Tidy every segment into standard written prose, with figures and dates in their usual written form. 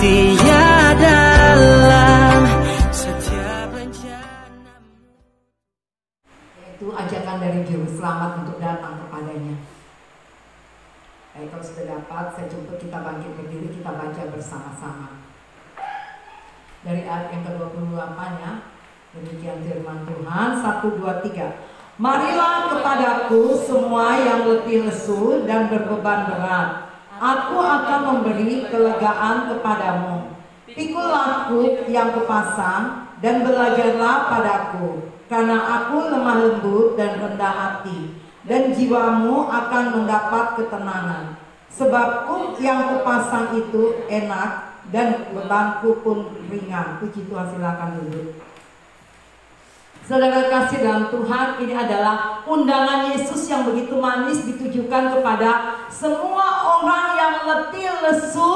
setia dalam setiap rencana. Yaitu ajakan dari Juru Selamat untuk datang kepadanya. Baik, kalau sudah dapat, saya jemput kita bangkit berdiri, kita baca bersama-sama. Dari ayat yang ke-28 ya. Demikian firman Tuhan. 1, 2, 3. Marilah kepadaku semua yang letih lesu dan berbeban berat, aku akan memberi kelegaan kepadamu. Pikulah kuk yang kupasang dan belajarlah padaku, karena aku lemah lembut dan rendah hati, dan jiwamu akan mendapat ketenangan. Sebab kuk yang kupasang itu enak dan bebanku pun ringan. Puji Tuhan, silakan duduk. Saudara kasih dalam Tuhan, ini adalah undangan Yesus yang begitu manis ditujukan kepada semua orang yang letih lesu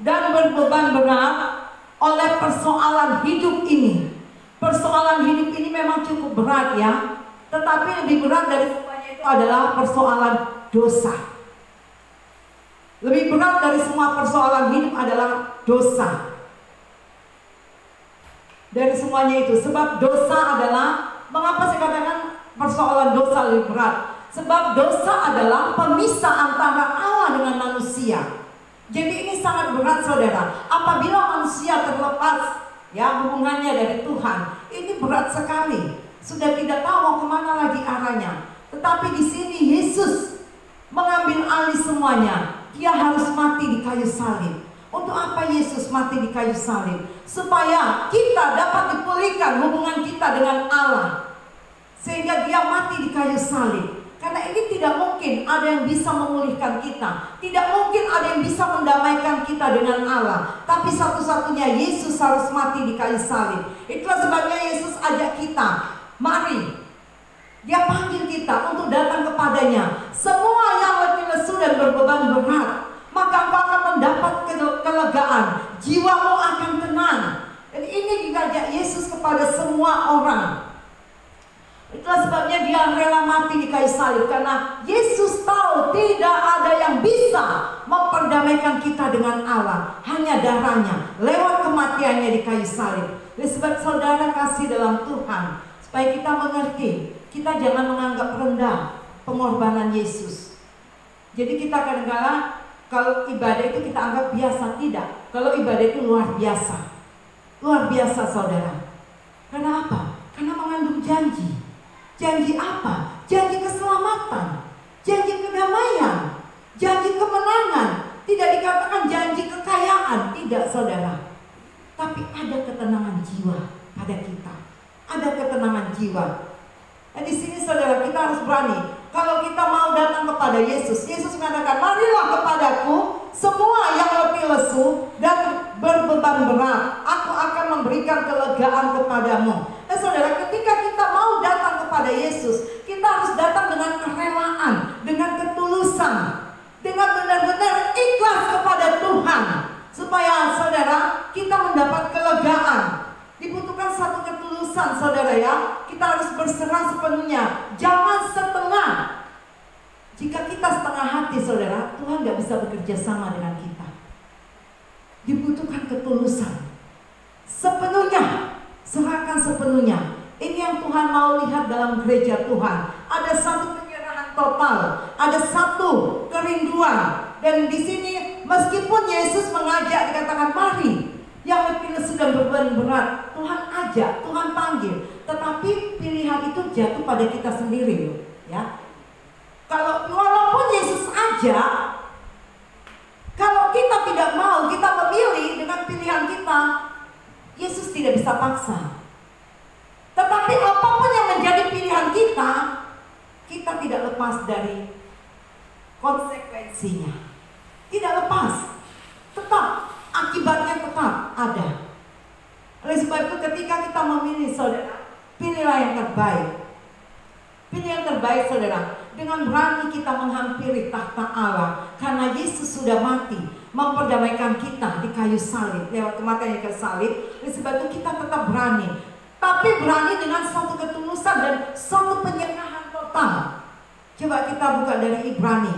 dan berbeban berat oleh persoalan hidup ini. Persoalan hidup ini memang cukup berat ya, tetapi lebih berat dari semuanya itu adalah persoalan dosa. Lebih berat dari semua persoalan hidup adalah dosa. Dari semuanya itu, sebab dosa adalah, mengapa saya katakan persoalan dosa lebih berat? Sebab dosa adalah pemisah antara Allah dengan manusia. Jadi ini sangat berat saudara. Apabila manusia terlepas ya hubungannya dari Tuhan, ini berat sekali. Sudah tidak tahu mau kemana lagi arahnya. Tetapi di sini Yesus mengambil alih semuanya. Dia harus mati di kayu salib. Untuk apa Yesus mati di kayu salib? Supaya kita dapat dipulihkan hubungan kita dengan Allah. Sehingga dia mati di kayu salib. Karena ini tidak mungkin ada yang bisa memulihkan kita. Tidak mungkin ada yang bisa mendamaikan kita dengan Allah. Tapi satu-satunya Yesus harus mati di kayu salib. Itulah sebabnya Yesus ajak kita, mari. Dia panggil kita untuk datang kepadanya. Semua yang letih lesu dan berbeban berat, maka engkau akan mendapat kelegaan, jiwamu akan tenang. Dan ini diajak Yesus kepada semua orang. Itulah sebabnya dia rela mati di kayu salib, karena Yesus tahu tidak ada yang bisa memperdamaikan kita dengan Allah, hanya darahnya lewat kematiannya di kayu salib. Oleh sebab saudara kasih dalam Tuhan, supaya kita mengerti, kita jangan menganggap rendah pengorbanan Yesus. Jadi kita kadang-kadang kalau ibadah itu kita anggap biasa, tidak. Kalau ibadah itu luar biasa. Luar biasa saudara. Karena apa? Karena mengandung janji. Janji apa? Janji keselamatan, janji kedamaian, janji kemenangan. Tidak dikatakan janji kekayaan, tidak saudara. Tapi ada ketenangan jiwa pada kita. Ada ketenangan jiwa. Nah di sini saudara kita harus berani. Kalau kita mau datang kepada Yesus, Yesus mengatakan, marilah kepadaku semua yang letih lesu dan berbeban berat, aku akan memberikan kelegaan kepadamu. Nah saudara, ketika kita mau datang kepada Yesus, kita harus datang dengan kerelaan, dengan ketulusan, dengan benar-benar ikhlas kepada Tuhan, supaya saudara kita mendapat kelegaan. Dibutuhkan satu ketulusan saudara ya. Kita harus berserah sepenuhnya, jangan setengah. Jika kita setengah hati saudara, Tuhan gak bisa bekerja sama dengan kita. Dibutuhkan ketulusan, sepenuhnya, serahkan sepenuhnya. Ini yang Tuhan mau lihat dalam gereja Tuhan. Ada satu penyerahan total, ada satu kerinduan. Dan di sini meskipun Yesus mengajak, dikatakan mari, yang letih lesu dan beban berat, Tuhan ajak, Tuhan panggil. Tetapi pilihan itu jatuh pada kita sendiri loh, ya. Kalau walaupun Yesus ajak, kalau kita tidak mau, kita memilih dengan pilihan kita, Yesus tidak bisa paksa. Tetapi apapun yang menjadi pilihan kita, kita tidak lepas dari konsekuensinya. Tidak lepas, tetap akibatnya tetap ada. Oleh sebab itu ketika kita memilih saudara, pilihlah yang terbaik. Pilih yang terbaik saudara. Dengan berani kita menghampiri tahta Allah, karena Yesus sudah mati memperdamaikan kita di kayu salib, lewat kematian di kayu salib. Oleh sebab itu kita tetap berani, tapi berani dengan suatu ketulusan dan suatu penyerahan total. Coba kita buka dari Ibrani.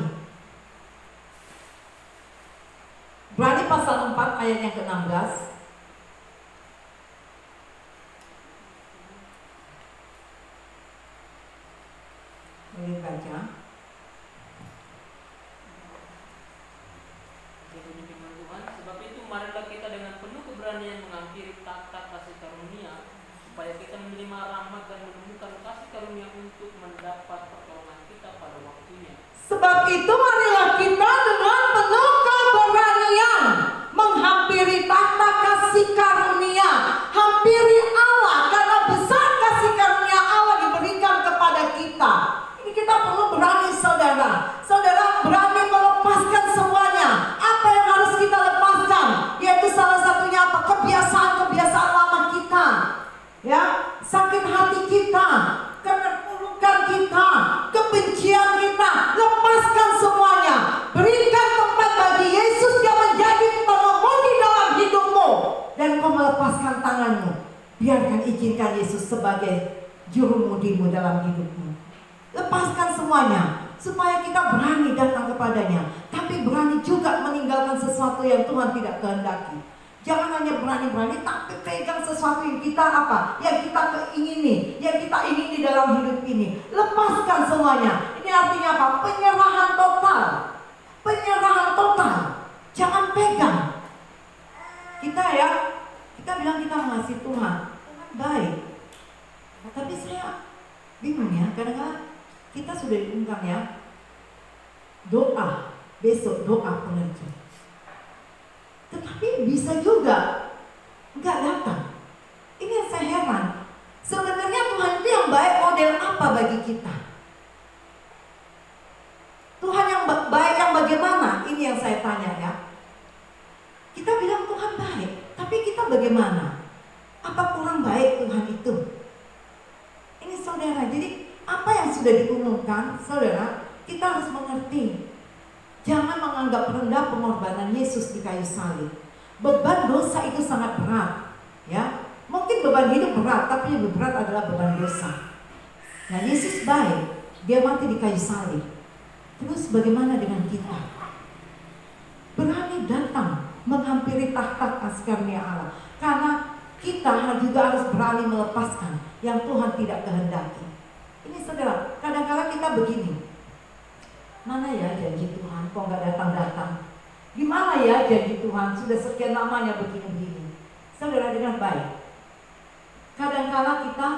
Ibrani pasal 4 ayat yang ke-16. Boleh baca. Sebab itu marilah kita dengan penuh keberanian menghampiri takhta kasih karunia, supaya kita menerima rahmat dan menemukan kasih karunia untuk mendapat pertolongan kita pada waktunya. Sebab itu marilah kita dengan penuh keberanian menghampiri takhta kasih karunia, hampiri Allah, karena besar kasih karunia Allah diberikan kepada kita. Ini kita perlu berani, saudara. Saudara berani melepaskan semuanya. Apa yang harus kita lepaskan? Yaitu salah satunya apa? Kebiasaan-kebiasaan lama kita, ya, sakit hati kita, keterpurukan kita, kebencian kita. Lepaskan semuanya. Berikan tempat bagi Yesus yang menjadi pengemudi dalam hidupmu, dan kau melepaskan tanganmu. Biarkan, izinkan Yesus sebagai jurumudimu dalam hidupmu. Lepaskan semuanya supaya kita berani datang kepadanya, tapi berani juga meninggalkan sesuatu yang Tuhan tidak kehendaki. Jangan hanya berani-berani tapi pegang sesuatu yang kita apa? Yang kita keingini, yang kita ingini dalam hidup ini. Lepaskan semuanya. Ini artinya apa? Penyerahan total. Penyerahan total. Jangan pegang. Kita bilang kita mengasihi Tuhan. Tuhan baik. Nah, tapi saya bingung ya, kadang-kadang kita sudah diundang ya, doa, besok doa pengerja. Tetapi bisa juga nggak datang. Ini yang saya heran. Sebenarnya Tuhan itu yang baik model apa bagi kita? Tuhan yang baik yang bagaimana? Ini yang saya tanya ya. Kita bilang Tuhan baik, tapi kita bagaimana? Apa kurang baik Tuhan itu? Ini saudara, jadi apa yang sudah diumumkan, saudara, kita harus mengerti. Jangan menganggap rendah pengorbanan Yesus di kayu salib. Beban dosa itu sangat berat, ya. Mungkin beban hidup berat, tapi yang berat adalah beban dosa. Nah, Yesus baik, dia mati di kayu salib. Terus bagaimana dengan kita? Berani datang menghampiri takhta kasih karunia Allah, karena kita juga harus berani melepaskan yang Tuhan tidak kehendaki. Ini saudara, kadang-kadang kita begini. Mana ya janji Tuhan, kok nggak datang-datang? Gimana ya janji Tuhan, sudah sekian lamanya begini-begini. Saudara, dengan baik, kadang-kadang kita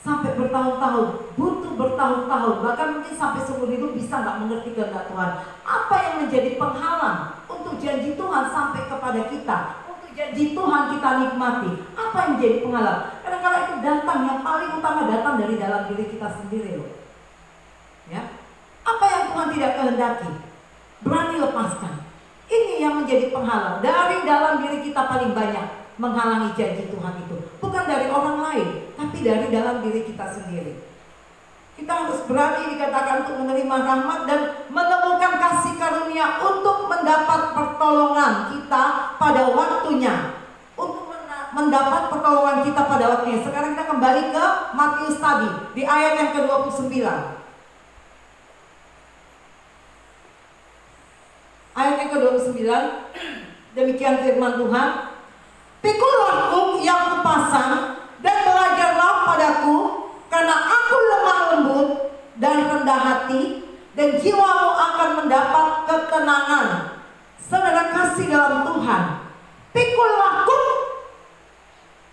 sampai bertahun-tahun, butuh bertahun-tahun, bahkan mungkin sampai seumur hidup bisa nggak mengerti kehendak Tuhan. Apa yang menjadi penghalang untuk janji Tuhan sampai kepada kita, untuk janji Tuhan kita nikmati? Apa yang menjadi penghalang? Kadang-kadang itu datang, yang paling utama datang dari dalam diri kita sendiri loh. Ya. Apa yang Tuhan tidak kehendaki, berani lepaskan. Ini yang menjadi penghalang. Dari dalam diri kita paling banyak menghalangi janji Tuhan itu. Bukan dari orang lain, tapi dari dalam diri kita sendiri. Kita harus berani dikatakan untuk menerima rahmat dan menemukan kasih karunia untuk mendapat pertolongan kita pada waktunya. Untuk mendapat pertolongan kita pada waktunya. Sekarang kita kembali ke Matius tadi, di ayat yang ke-29. Ayat yang ke-29, demikian firman Tuhan. Pikulah kuk yang kupasang dan belajarlah padaku, karena aku lemah lembut dan rendah hati, dan jiwamu akan mendapat ketenangan. Saudara kasih dalam Tuhan, pikulah kuk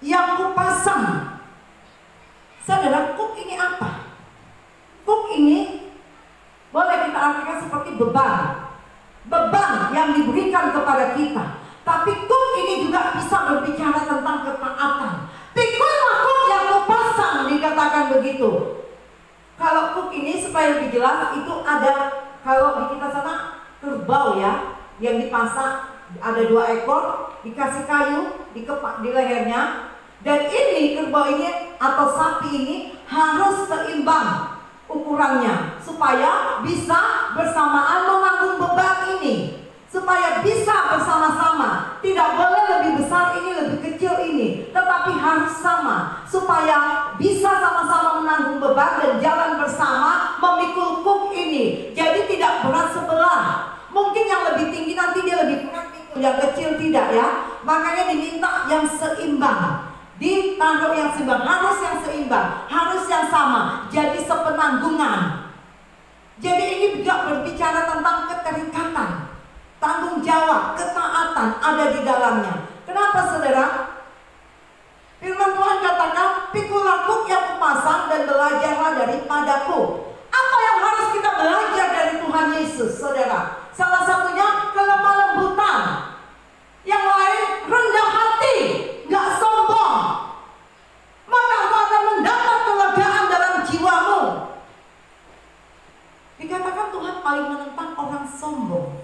yang kupasang. Saudara, kuk ini apa? Kuk ini boleh kita artikan seperti beban. Beban yang diberikan kepada kita. Tapi kuk ini juga bisa berbicara tentang ketaatan. Pikulah kuk yang kupasang, dikatakan begitu. Kalau kuk ini supaya lebih jelas, itu ada, kalau di kita sana kerbau ya, yang dipasang, ada 2 ekor, dikasih kayu di lehernya. Dan ini kerbau ini atau sapi ini harus seimbang ukurannya, supaya bisa bersamaan menanggung beban ini, supaya bisa bersama-sama. Tidak boleh lebih besar ini, lebih kecil ini, tetapi harus sama, supaya bisa sama-sama menanggung beban dan jalan bersama memikul kuk ini. Jadi tidak berat sebelah. Mungkin yang lebih tinggi nanti dia lebih berat pikul, yang kecil tidak. Tidak ya. Makanya diminta yang seimbang. Ditaruh yang seimbang, harus yang seimbang, harus yang sama. Jadi sepenanggungan. Jadi ini juga berbicara tentang keterikatan, tanggung jawab, ketaatan ada di dalamnya. Kenapa saudara? Firman Tuhan katakan, pikul laku yang kupasang dan belajarlah daripadaku. Apa yang harus kita belajar dari Tuhan Yesus, saudara? Salah satunya kelemah lembutan. Yang lain rendah hati, gak sombong. Maka engkau akan mendapat kelegaan dalam jiwamu. Dikatakan Tuhan paling menentang orang sombong.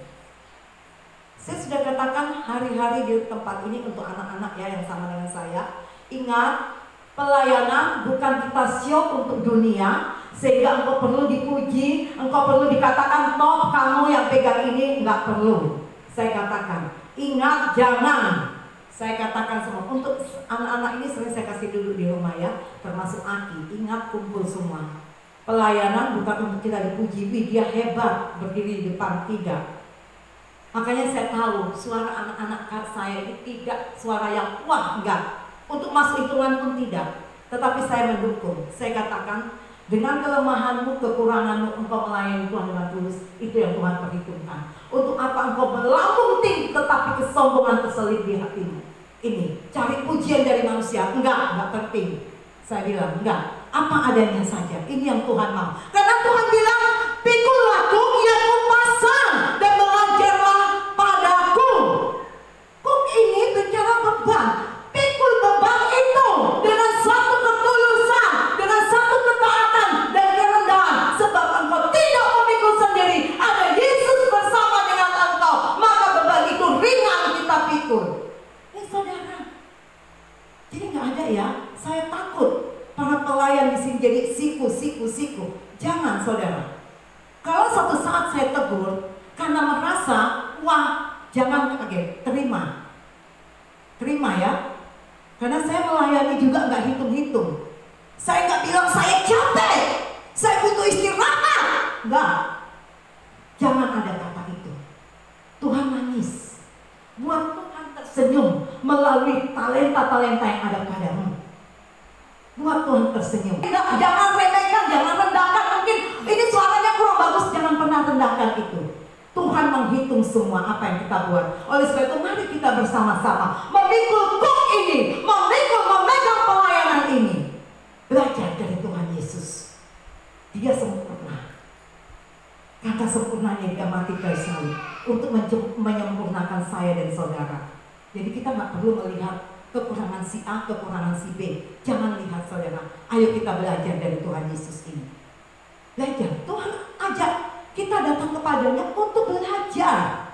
Saya sudah katakan hari-hari di tempat ini untuk anak-anak ya yang sama dengan saya. Ingat, pelayanan bukan kita show untuk dunia sehingga engkau perlu dipuji, engkau perlu dikatakan top, kamu yang pegang ini, nggak perlu. Saya katakan, ingat, jangan. Saya katakan semua untuk anak-anak ini sering saya kasih dulu di rumah ya, termasuk Aki. Ingat, kumpul semua. Pelayanan bukan untuk kita dipuji, dia hebat berdiri di depan, tidak. Makanya saya tahu suara anak-anak saya ini tidak suara yang wah, enggak. Untuk masuk hitungan pun tidak. Tetapi saya mendukung. Saya katakan dengan kelemahanmu, kekuranganmu, engkau melayani Tuhan dengan tulus. Itu yang Tuhan perhitungkan. Untuk apa engkau melambung tinggi tetapi kesombongan terselip di hatimu? Ini cari pujian dari manusia. Enggak penting. Saya bilang enggak. Apa adanya saja. Ini yang Tuhan mau. Karena Tuhan bilang, pikul laku yang kupasang dan belajarlah padaku. Kok ini bicara beban? Pikul beban itu dengan satu ketulusan, dengan satu ketaatan dan kerendahan. Sebab engkau tidak memikul sendiri. Ada Yesus bersama dengan engkau. Maka beban itu ringan kita pikul. Saudara, jadi nggak ada ya. Saya takut para pelayan di sini jadi siku. Jangan saudara. Kalau suatu saat saya tegur karena merasa, wah, jangan kaget, terima ya. Karena saya melayani juga nggak hitung-hitung. Saya nggak bilang saya capek, saya butuh istirahat. Nggak. Jangan ada kata itu. Tuhan nangis. Buat Tuhan tersenyum melalui talenta-talenta yang ada padamu. Buat Tuhan tersenyum. Jangan remehkan, jangan rendahkan. Mungkin ini suaranya kurang bagus, jangan pernah rendahkan itu. Tuhan menghitung semua apa yang kita buat. Oleh sebab itu mari kita bersama-sama memikul kuk ini, memegang pelayanan ini. Belajar dari Tuhan Yesus. Dia sempurna. Kata sempurnanya dia mati kayu salib untuk menyempurnakan saya dan saudara. Jadi kita nggak perlu melihat kekurangan si A, kekurangan si B. Jangan lihat saudara. Ayo kita belajar dari Tuhan Yesus ini. Belajar. Tuhan ajak kita datang kepadanya untuk belajar.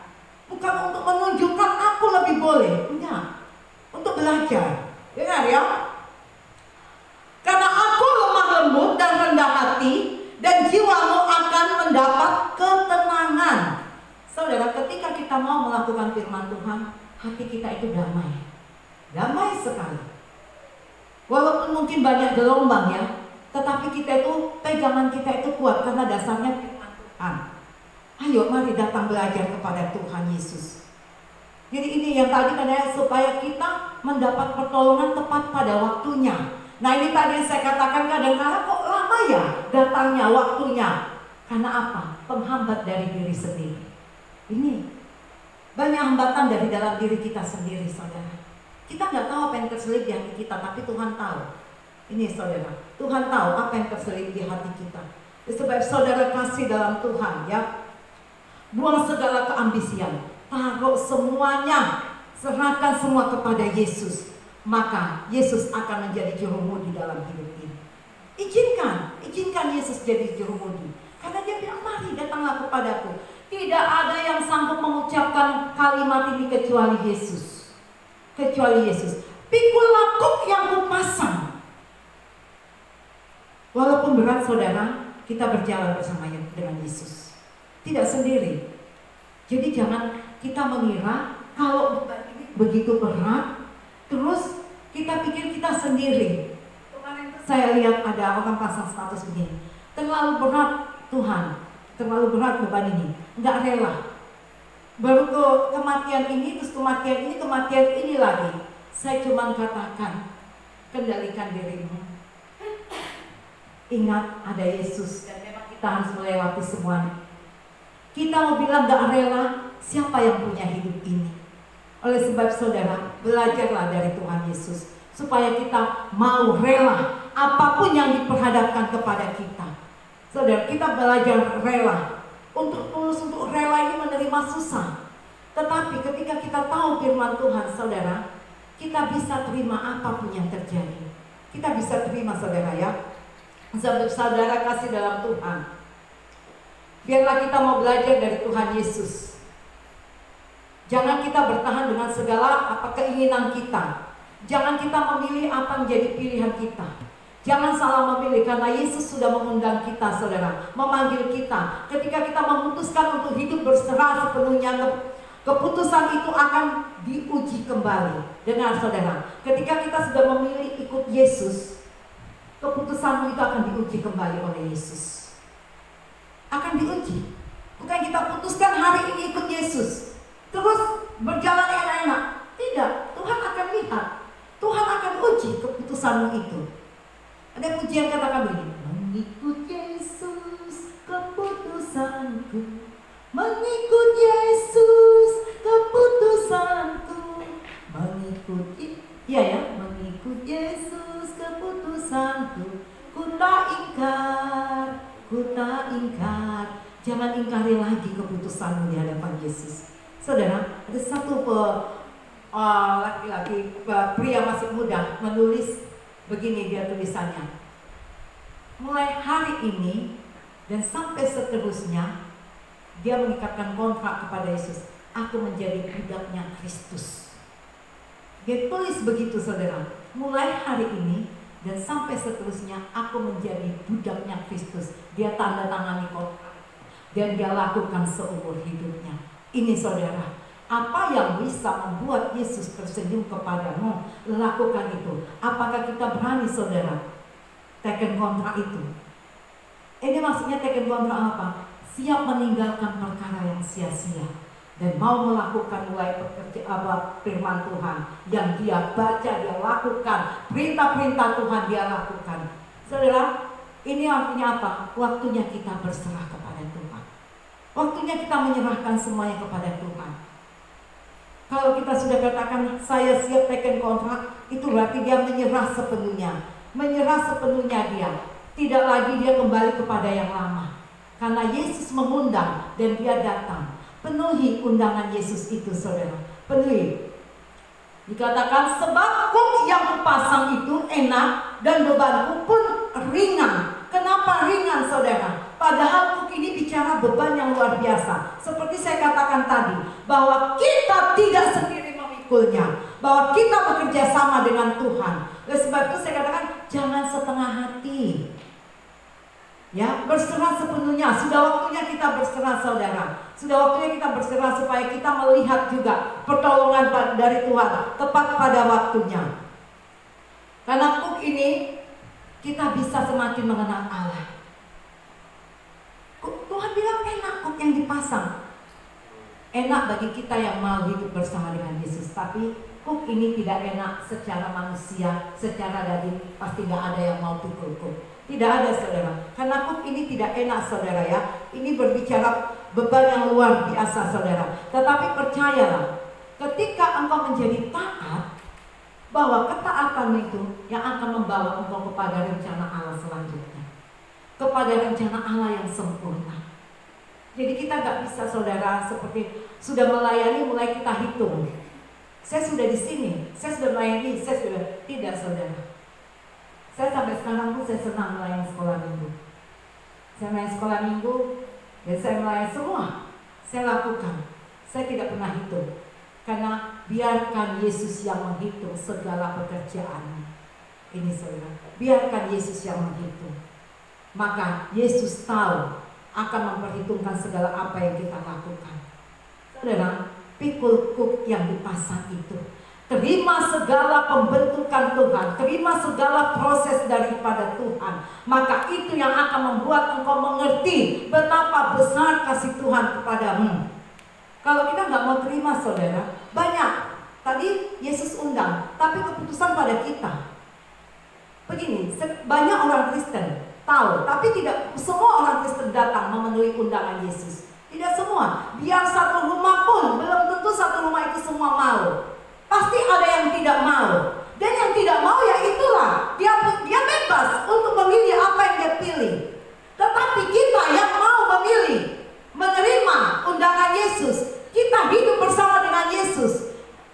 Bukan untuk menunjukkan aku lebih boleh. Enggak. Untuk belajar. Dengar ya. Karena aku lemah lembut dan rendah hati, dan jiwamu akan mendapat ketenangan. Saudara, ketika kita mau melakukan firman Tuhan, hati kita itu damai. Damai sekali. Walaupun mungkin banyak gelombang ya, tetapi kita itu, pegangan kita itu kuat karena dasarnya firman Tuhan. Ayo mari datang belajar kepada Tuhan Yesus. Jadi ini yang tadi katanya supaya kita mendapat pertolongan tepat pada waktunya. Nah ini tadi yang saya katakan kadang-kadang kok lama ya datangnya waktunya. Karena apa? Penghambat dari diri sendiri. Ini banyak hambatan dari dalam diri kita sendiri saudara. Kita nggak tahu apa yang terselip di hati kita, tapi Tuhan tahu. Ini saudara, Tuhan tahu apa yang terselip di hati kita. Sebab saudara kasih dalam Tuhan ya. Buang segala keambisian, taruh semuanya, serahkan semua kepada Yesus. Maka Yesus akan menjadi jurumudi dalam hidup ini. Izinkan Yesus jadi jurumudi. Karena dia bilang, mari datanglah kepadaku. Tidak ada yang sanggup mengucapkan kalimat ini kecuali Yesus. Kecuali Yesus. Pikul laku yang kupasang. Walaupun berat saudara, kita berjalan bersama dengan Yesus. Tidak sendiri. Jadi jangan kita mengira kalau beban ini begitu berat, terus kita pikir kita sendiri. Kemarin saya lihat ada orang pasang status begini, terlalu berat Tuhan, terlalu berat beban ini, nggak rela. baru ke kematian ini, terus kematian ini lagi. Saya cuma katakan, kendalikan dirimu. Ingat ada Yesus dan memang kita harus melewati semuanya. Kita mau bilang gak rela, siapa yang punya hidup ini? Oleh sebab saudara, belajarlah dari Tuhan Yesus supaya kita mau rela apapun yang diperhadapkan kepada kita. Saudara, kita belajar rela. Untuk tulus, untuk rela ini menerima susah. Tetapi ketika kita tahu firman Tuhan, saudara, kita bisa terima apapun yang terjadi. Kita bisa terima, saudara, ya. Saudara kasih dalam Tuhan, biarlah kita mau belajar dari Tuhan Yesus. Jangan kita bertahan dengan segala keinginan kita. Jangan kita memilih apa menjadi pilihan kita. Jangan salah memilih, karena Yesus sudah mengundang kita, saudara, memanggil kita. Ketika kita memutuskan untuk hidup berserah sepenuhnya, keputusan itu akan diuji kembali. Dengar saudara, ketika kita sudah memilih ikut Yesus, keputusanmu itu akan diuji kembali oleh Yesus. Akan diuji. Bukan kita putuskan hari ini ikut Yesus, terus berjalan enak-enak. Tidak, Tuhan akan lihat. Tuhan akan uji keputusanmu itu. Ada pujian katakan begini, mengikut Yesus keputusanku, mengikut Yesus keputusanku, mengikut Yesus keputusanku, ku tak ingkar. Jangan ingkari lagi keputusanmu di hadapan Yesus. Saudara, ada satu laki-laki, pria masih muda, menulis begini dia tulisannya. Mulai hari ini dan sampai seterusnya, dia mengikatkan kontrak kepada Yesus. Aku menjadi budaknya Kristus. Dia tulis begitu, saudara. Mulai hari ini dan sampai seterusnya, aku menjadi budaknya Kristus. Dia tanda tangani kontrak dan dia lakukan seumur hidupnya. Ini saudara, apa yang bisa membuat Yesus tersenyum kepadamu, lakukan itu. Apakah kita berani, saudara, teken kontrak itu? Ini maksudnya teken kontrak apa? Siap meninggalkan perkara yang sia-sia dan mau melakukan mulai firman Tuhan yang dia baca, dia lakukan. Perintah-perintah Tuhan dia lakukan. Saudara, ini artinya apa? Waktunya kita berserah kepada Tuhan. Waktunya kita menyerahkan semuanya kepada Tuhan. Kalau kita sudah katakan saya siap teken kontrak, itu berarti dia menyerah sepenuhnya. Menyerah sepenuhnya dia. Tidak lagi dia kembali kepada yang lama. Karena Yesus mengundang dan dia datang. Penuhi undangan Yesus itu, saudara. Penuhi. Dikatakan sebab kuk yang kupasang itu enak dan bebanku pun ringan. Kenapa ringan, saudara? Padahal kuk ini bicara beban yang luar biasa. Seperti saya katakan tadi, bahwa kita tidak sendiri memikulnya, bahwa kita bekerja sama dengan Tuhan. Oleh sebab itu saya katakan jangan setengah hati. Ya, berserah sepenuhnya. Sudah waktunya kita berserah, saudara. Sudah waktunya kita berserah supaya kita melihat juga pertolongan dari Tuhan tepat pada waktunya. Karena kuk ini kita bisa semakin mengenal Allah. Tuhan bilang enak kuk yang dipasang. Enak bagi kita yang mau hidup bersama dengan Yesus. Tapi kuk ini tidak enak secara manusia, secara daging. Pasti gak ada yang mau pikul kuk. Tidak ada, saudara. Karena kuk ini tidak enak, saudara, ya. Ini berbicara beban yang luar biasa, saudara. Tetapi percayalah, ketika engkau menjadi taat, bahwa ketaatan itu yang akan membawa engkau kepada rencana Allah selanjutnya, kepada rencana Allah yang sempurna. Jadi kita gak bisa, saudara, seperti sudah melayani mulai kita hitung. Saya sudah di sini, saya sudah melayani, saya sudah tidak, saudara. Saya sampai sekarang pun saya senang melayani sekolah minggu. Saya melayani sekolah minggu dan saya melayani semua. Saya lakukan. Saya tidak pernah hitung. Karena biarkan Yesus yang menghitung segala pekerjaan. Ini, saudara. Biarkan Yesus yang menghitung. Maka Yesus tahu akan memperhitungkan segala apa yang kita lakukan. Saudara, pikul kuk yang dipasang itu, terima segala pembentukan Tuhan, terima segala proses daripada Tuhan. Maka itu yang akan membuat engkau mengerti betapa besar kasih Tuhan kepadamu. Kalau kita nggak mau terima saudara, banyak. Tadi Yesus undang, tapi keputusan pada kita. Begini, banyak orang Kristen tahu, tapi tidak semua orang Kristen datang memenuhi undangan Yesus. Tidak semua. Biar satu rumah pun, belum tentu satu rumah itu semua mau. Pasti ada yang tidak mau. Dan yang tidak mau ya itulah, dia bebas untuk memilih apa yang dia pilih. Tetapi kita yang mau memilih, menerima undangan Yesus, kita hidup bersama dengan Yesus.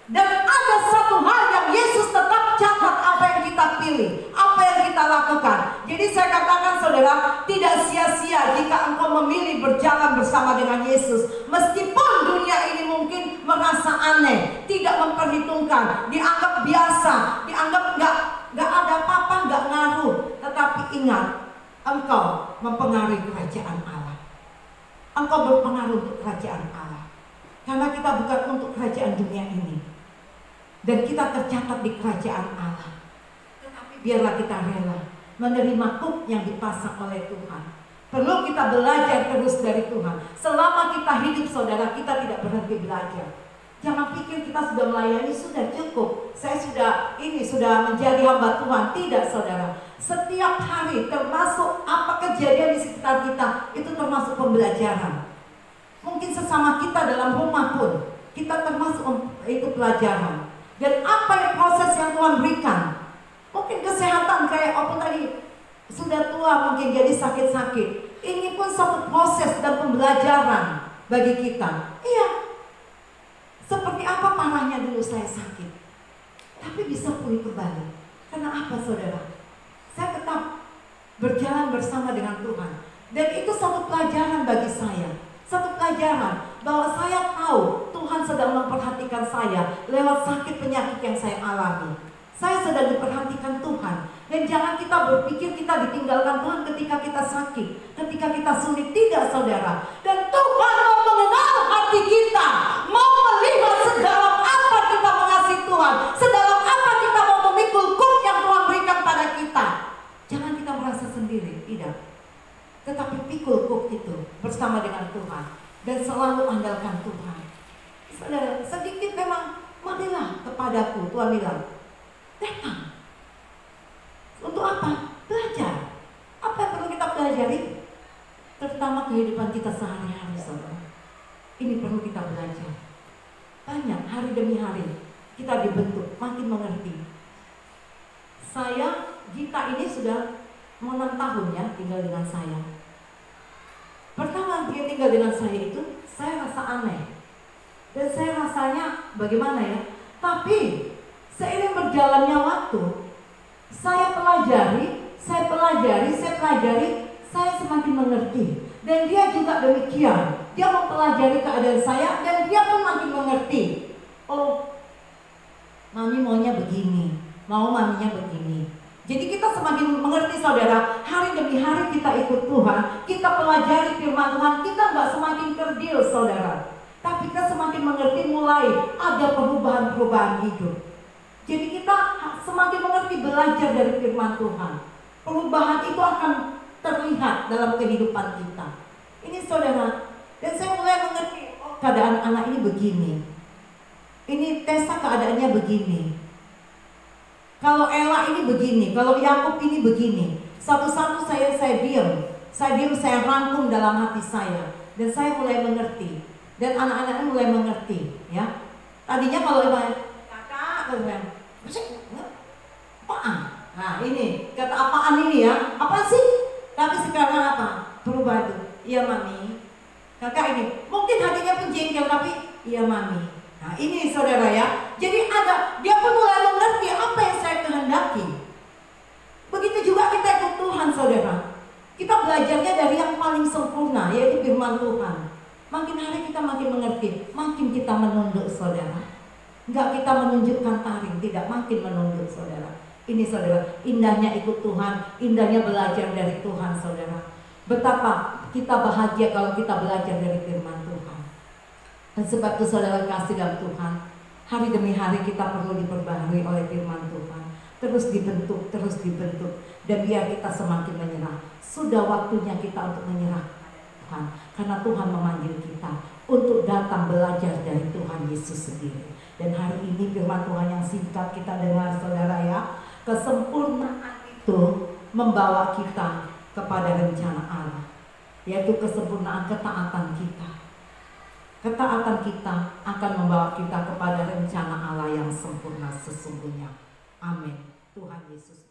Dan ada satu hal yang Yesus tetap catat apa yang kita pilih, apa yang kita lakukan. Jadi saya katakan saudara, tidak sia-sia jika engkau memilih berjalan bersama dengan Yesus. Meskipun dunia ini mungkin merasa aneh, tidak memperhitungkan, dianggap biasa, dianggap nggak ada apa-apa, nggak ngaruh. Tetapi ingat, engkau mempengaruhi kerajaan Allah. Engkau berpengaruh untuk kerajaan Allah. Karena kita bukan untuk kerajaan dunia ini. Dan kita tercatat di kerajaan Allah. Tetapi biarlah kita rela menerima kuk yang dipasang oleh Tuhan. Perlu kita belajar terus dari Tuhan. Selama kita hidup saudara, kita tidak berhenti belajar. Jangan pikir kita sudah melayani, sudah cukup. Saya sudah menjadi hamba Tuhan. Tidak saudara. Setiap hari termasuk apa kejadian di sekitar kita, itu termasuk pembelajaran. Mungkin sesama kita dalam rumah pun, kita termasuk itu pelajaran. Dan apa yang proses yang Tuhan berikan, mungkin kesehatan kayak apa tadi, sudah tua mungkin jadi sakit-sakit. Ini pun satu proses dan pembelajaran bagi kita. Iya, seperti apa parahnya dulu saya sakit, tapi bisa pulih kembali. Karena apa saudara? Saya tetap berjalan bersama dengan Tuhan. Dan itu satu pelajaran bagi saya. Satu pelajaran bahwa saya tahu Tuhan sedang memperhatikan saya lewat sakit penyakit yang saya alami. Saya sedang diperhatikan Tuhan. Dan jangan kita berpikir kita ditinggalkan Tuhan ketika kita sakit, ketika kita sulit. Tidak saudara. Dan Tuhan mau mengenal hati kita, mau melihat sedalam apa kita mengasihi Tuhan, sedalam apa kita mau memikul kuk yang Tuhan berikan pada kita. Jangan kita merasa sendiri, tidak. Tetapi pikul kuk itu bersama dengan Tuhan dan selalu andalkan Tuhan. Saudara, sedikit memang marilah kepadaku, Tuhan bilang, datang. Untuk apa? Belajar. Apa yang perlu kita pelajari? Terutama kehidupan kita sehari-hari, saudara. Ini perlu kita belajar. Banyak hari demi hari kita dibentuk, makin mengerti. Gita ini sudah 6 tahun ya tinggal dengan saya. Pertama dia tinggal dengan saya itu, saya rasa aneh. Dan saya rasanya bagaimana ya? Tapi seiring berjalannya waktu, saya pelajari, saya semakin mengerti. Dan dia juga demikian. Dia mempelajari keadaan saya dan dia pun makin mengerti. Oh, mami maunya begini, mau maminya begini. Jadi kita semakin mengerti saudara, hari demi hari kita ikut Tuhan, kita pelajari firman Tuhan, kita nggak semakin kerdil saudara, tapi kita semakin mengerti, mulai ada perubahan-perubahan hidup. Jadi kita semakin mengerti, belajar dari firman Tuhan. Perubahan itu akan terlihat dalam kehidupan kita. Ini saudara, dan saya mulai mengerti, oh, keadaan anak ini begini. Ini Tessa keadaannya begini. Kalau Ella ini begini, kalau Yakub ini begini. Satu-satu saya diam, saya rangkum dalam hati saya, dan saya mulai mengerti, dan anak-anaknya mulai mengerti, ya. Tadinya kalau kakak, apaan? Nah ini kata apaan ini ya? Apa sih? Tapi sekarang apa? Berubah tuh. Iya mami. Kakak ini mungkin hatinya pun jengkel, tapi iya mami. Nah ini saudara ya, jadi dia pun mulai mengerti apa yang saya kehendaki. Begitu juga kita ikut Tuhan saudara. Kita belajarnya dari yang paling sempurna, yaitu firman Tuhan. Makin hari kita makin mengerti, makin kita menunduk saudara. Enggak kita menunjukkan taring, tidak, makin menunduk saudara. Ini saudara, indahnya ikut Tuhan, indahnya belajar dari Tuhan saudara. Betapa kita bahagia kalau kita belajar dari firman Tuhan. Dan sebab itu saudara kasih dalam Tuhan, hari demi hari kita perlu diperbaharui oleh firman Tuhan. Terus dibentuk. Dan biar kita semakin menyerah. Sudah waktunya kita untuk menyerah Tuhan. Karena Tuhan memanggil kita untuk datang belajar dari Tuhan Yesus sendiri. Dan hari ini firman Tuhan yang singkat kita dengar saudara ya, kesempurnaan itu membawa kita kepada rencana Allah, yaitu kesempurnaan ketaatan kita. Ketaatan kita akan membawa kita kepada rencana Allah yang sempurna sesungguhnya. Amin. Tuhan Yesus.